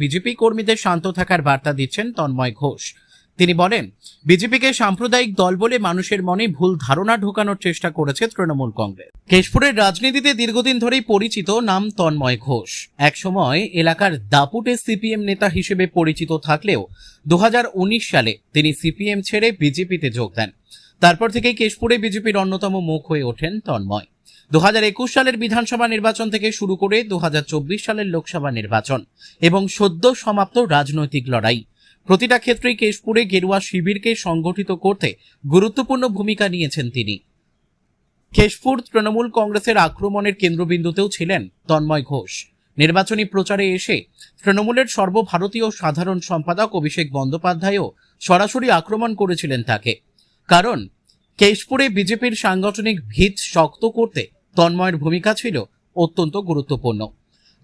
BJP কর্মীদের শান্ত থাকার বার্তা দিচ্ছেন তন্ময় ঘোষ। তিনি বলেন, বিজেপিকে সাম্প্রদায়িক দল বলে মানুষের মনে ভুল ধারণা ঢোকানোর চেষ্টা করেছে তৃণমূল কংগ্রেস। কেশপুরের রাজনীতিতে দীর্ঘদিন ধরেই পরিচিত নাম তন্ময় ঘোষ। একসময় এলাকার দাপুটে সিপিএম নেতা হিসেবে পরিচিত থাকলেও 2019 সালে তিনি সিপিএম ছেড়ে বিজেপিতে যোগ দেন। তারপর থেকেই কেশপুরে বিজেপির অন্যতম মুখ হয়ে ওঠেন তন্ময়। 2021 সালের বিধানসভা নির্বাচন থেকে শুরু করে 2024 সালের লোকসভা নির্বাচন এবং সদ্য সমাপ্ত রাজনৈতিক লড়াই, প্রতিটা ক্ষেত্রেই কেশপুরে গেরুয়া শিবিরকে সংগঠিত করতে গুরুত্বপূর্ণ ভূমিকা নিয়েছেন তিনি। কেশপুর তৃণমূল কংগ্রেসের আক্রমণের কেন্দ্রবিন্দুতেও ছিলেন তন্ময় ঘোষ। নির্বাচনী প্রচারে এসে তৃণমূলের সর্বভারতীয় সাধারণ সম্পাদক অভিষেক বন্দ্যোপাধ্যায়ও সরাসরি আক্রমণ করেছিলেন তাকে, কারণ কেশপুরে বিজেপির সাংগঠনিক ভিত শক্ত করতে তন্ময়ের ভূমিকা ছিল অত্যন্ত গুরুত্বপূর্ণ।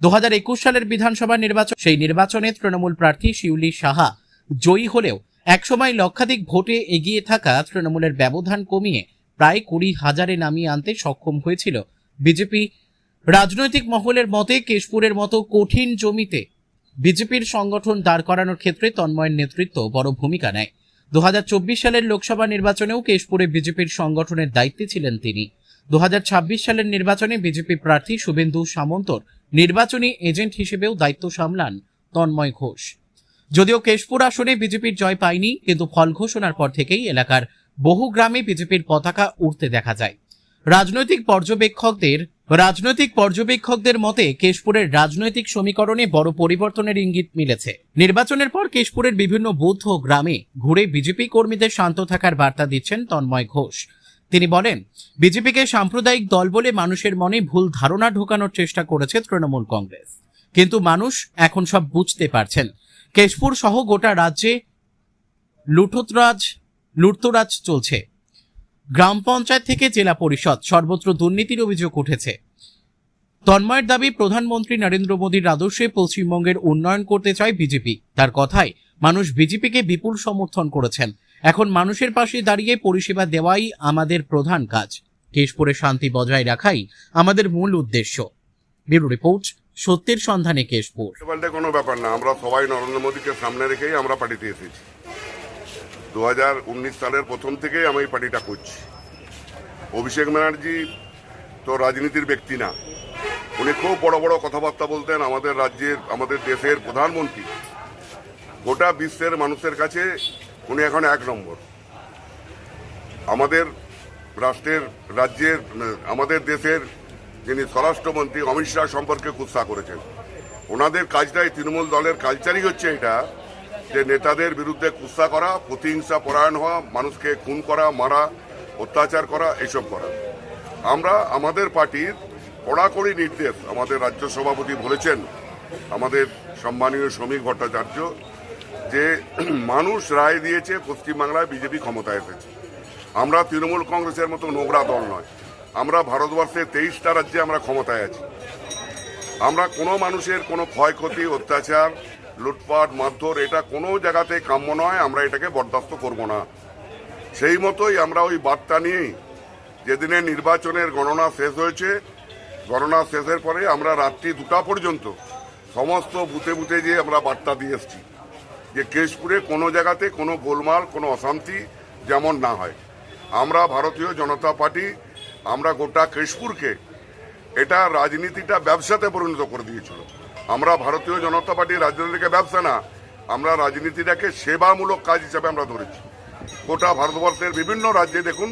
2021 সালের বিধানসভা নির্বাচন, সেই নির্বাচনে তৃণমূল প্রার্থী শিউলি সাহা জয়ী হলেও একসময় লক্ষাধিক ভোটে এগিয়ে থাকা তৃণমূলের ব্যবধান কমিয়ে প্রায় 20,000-এ নামিয়ে আনতে সক্ষম হয়েছিল বিজেপি। রাজনৈতিক মহলের মতে কেশপুরের মতো কঠিন জমিতে বিজেপির সংগঠন দাঁড় করানোর ক্ষেত্রে তন্ময়ের নেতৃত্ব বড় ভূমিকা নেয়। 2024 সালের লোকসভা নির্বাচনেও কেশপুরে বিজেপির সংগঠনের দায়িত্বে ছিলেন তিনি। 2026 সালের নির্বাচনে বিজেপি প্রার্থী শুভেন্দু সামন্তর নির্বাচনী এজেন্ট হিসেবেও দায়িত্ব সামলান তন্ময় ঘোষ। যদিও কেশপুর আসনে বিজেপির জয় পায়নি, কিন্তু ফল ঘোষণার পর থেকেই এলাকার বহু গ্রামে বিজেপির পতাকা উড়তে দেখা যায়। রাজনৈতিক পর্যবেক্ষকদের মতে কেশপুরের রাজনৈতিক সমীকরণে বড় পরিবর্তনের ইঙ্গিত মিলেছে। নির্বাচনের পর কেশপুরের বিভিন্ন বুথ ও গ্রামে ঘুরে বিজেপি কর্মীদের শান্ত থাকার বার্তা দিচ্ছেন তন্ময় ঘোষ। তিনি বলেন, বিজেপিকে সাম্প্রদায়িক দল বলে মানুষের মনে ভুল ধারণা ঢোকানোর চেষ্টা করেছে তৃণমূল কংগ্রেস, কিন্তু মানুষ এখন সব বুঝতে পারছেন। কেশপুর সহ গোটা রাজ্যে লুটতরাজ চলছে। গ্রাম পঞ্চায়েত থেকে জেলা পরিষদ সর্বত্র দুর্নীতির অভিযোগ উঠেছে। তন্ময়ের দাবি, প্রধানমন্ত্রী নরেন্দ্র মোদীর আদর্শে পশ্চিমবঙ্গের উন্নয়ন করতে চায় বিজেপি। তার কথায় মানুষ বিজেপিকে বিপুল সমর্থন করেছেন। এখন মানুষের পাশে দাঁড়িয়ে পরিষেবা দেওয়াই আমাদের প্রধান কাজ। কেশপুরে শান্তি বজায় রাখাই আমাদের মূল উদ্দেশ্য। ব্যুরো রিপোর্ট, সত্যের সন্ধানে কেশপুর। কোনো ব্যাপার না, আমরা সবাই নরেন্দ্র মোদীকে সামনে রেখেই আমরা পার্টিতে এসেছি। 2019 সালের প্রথম থেকেই আমি এই পার্টিটা করছি। অভিষেক ব্যানার্জি তো রাজনীতির ব্যক্তি না, উনি খুব বড় বড় কথাবার্তা বলতেন। আমাদের রাজ্যের, আমাদের দেশের প্রধানমন্ত্রী, গোটা বিশ্বের মানুষের কাছে উনি এখন 1 নম্বর। আমাদের আমাদের দেশের যিনি স্বরাষ্ট্রমন্ত্রী অমিত শাহ সম্পর্কে কুৎসা করেছেন। ওনাদের কাজটাই, তৃণমূল দলের কালচারই হচ্ছে এটা, যে নেতাদের বিরুদ্ধে কুৎসা করা, প্রতিহিংসা পরায়ণ হওয়া, মানুষকে খুন করা, মারা, অত্যাচার করা, এসব করা। আমরা আমাদের পার্টির কড়াকড়ি নির্দেশ আমাদের রাজ্য সভাপতি বলেছেন, আমাদের সম্মানীয় শ্রমিক ভট্টাচার্য, যে মানুষ রায় দিয়েছে পশ্চিমবাংলায় বিজেপি ক্ষমতায় এসেছে। আমরা তৃণমূল কংগ্রেসের মতো নোংরা দল নয়। আমরা ভারতবর্ষের 23টা রাজ্যে আমরা ক্ষমতায় আছি। আমরা কোনো মানুষের কোনো ক্ষয়ক্ষতি, অত্যাচার, লুটপাট, মারধর, এটা কোনো জায়গাতে কাম্য নয়। আমরা এটাকে বরদাস্ত করব না। সেই মতোই আমরা ওই বার্তা নিয়েই যেদিনে নির্বাচনের গণনা শেষ হয়েছে, গণনা শেষের পরে আমরা রাত্রি 2টা পর্যন্ত সমস্ত বুথে বুথে গিয়ে আমরা বার্তা দিয়ে এসেছি যে কেশপুরে কোনো জায়গাতে কোনো গোলমাল, কোনো অশান্তি যেমন না হয়। আমরা ভারতীয় জনতা পার্টি, আমরা গোটা কেশপুরকে, এটা রাজনীতিটা ব্যবসাতে পরিণত করে দিয়েছিল। আমরা ভারতীয় জনতা পার্টি রাজনীতিকে ব্যবসা না, আমরা রাজনীতিটাকে সেবামূলক কাজ হিসাবে আমরা ধরেছি। গোটা ভারতবর্ষের বিভিন্ন রাজ্যে দেখুন,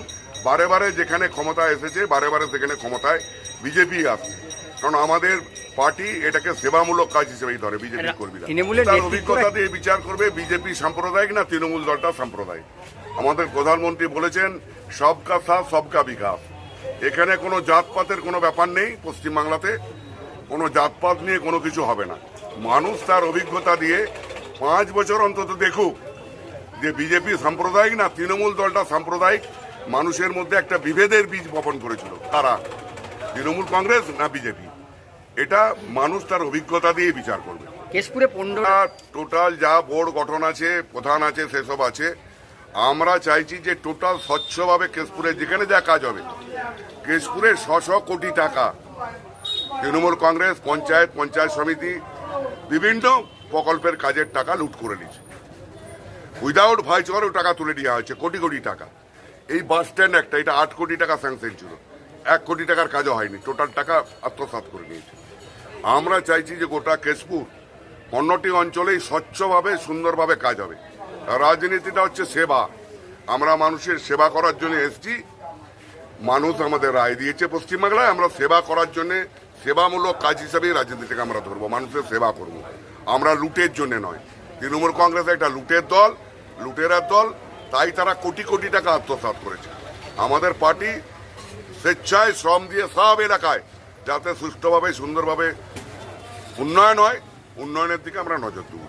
বারে বারে যেখানে ক্ষমতা এসেছে, বারে বারে সেখানে ক্ষমতায় বিজেপি আসছে, কারণ আমাদের পার্টি এটাকে সেবামূলক কাজ হিসেবেই ধরে। বিজেপি কর্মীরা তার অভিজ্ঞতা দিয়ে বিচার করবে বিজেপি সাম্প্রদায়িক না তৃণমূল দলটা সাম্প্রদায়িক। আমাদের প্রধানমন্ত্রী বলেছেন সবকা সাথ সবকা বিকাশ। এখানে কোনো জাতপাতের কোনো ব্যাপার নেই। পশ্চিমবাংলাতে কোনো জাতপাত নিয়ে কোনো কিছু হবে না। মানুষ তার অভিজ্ঞতা দিয়ে 5 বছর অন্তত দেখুক যে বিজেপি সাম্প্রদায়িক না তৃণমূল দলটা সাম্প্রদায়িক। মানুষের মধ্যে একটা বিভেদের বীজ বপন করেছিল তারা, তৃণমূল কংগ্রেস না বিজেপি, এটা মানুষ তার অভিজ্ঞতা দিয়ে বিচার করবে। কেশপুরে টোটাল যা বোর্ড গঠন আছে, প্রধান আছে, সেসব আছে। আমরা চাইছি যে টোটাল স্বচ্ছভাবে কেশপুরে যেখানে যা কাজ হবে, কেশপুরে 600 কোটি টাকা তৃণমূল কংগ্রেস, পঞ্চায়েত সমিতি, বিভিন্ন প্রকল্পের কাজের টাকা লুট করে নিয়েছে। উইদাউট ভাইচারেও টাকা তুলে নেওয়া হয়েছে, কোটি কোটি টাকা। এই বাস স্ট্যান্ড একটা, এটা 8 কোটি টাকা স্যাংশন ছিল, 1 কোটি টাকার কাজও হয়নি, টোটাল টাকা আত্মসাৎ করে নিয়েছে। আমরা চাইছি যে গোটা কেশপুর 15টি অঞ্চলেই স্বচ্ছভাবে সুন্দরভাবে কাজ হবে। রাজনীতিটা হচ্ছে সেবা, আমরা মানুষের সেবা করার জন্য এসেছি। মানুষ আমাদের রায় দিয়েছে পশ্চিমবাংলায়, আমরা সেবা করার জন্য সেবামূলক কাজ হিসাবেই রাজনীতিকে আমরা ধরবো, মানুষের সেবা করব। আমরা লুটের জন্য নয়। তৃণমূল কংগ্রেস একটা লুটের দল, লুটেরার দল, তাই তারা কোটি কোটি টাকা আত্মসাৎ করেছে। আমাদের পার্টি স্বেচ্ছায় শ্রম দিয়ে সব এলাকায় যাতে সুষ্ঠুভাবে সুন্দরভাবে উন্নয়ন হয়, উন্নয়নের দিকে আমরা নজর দেবো।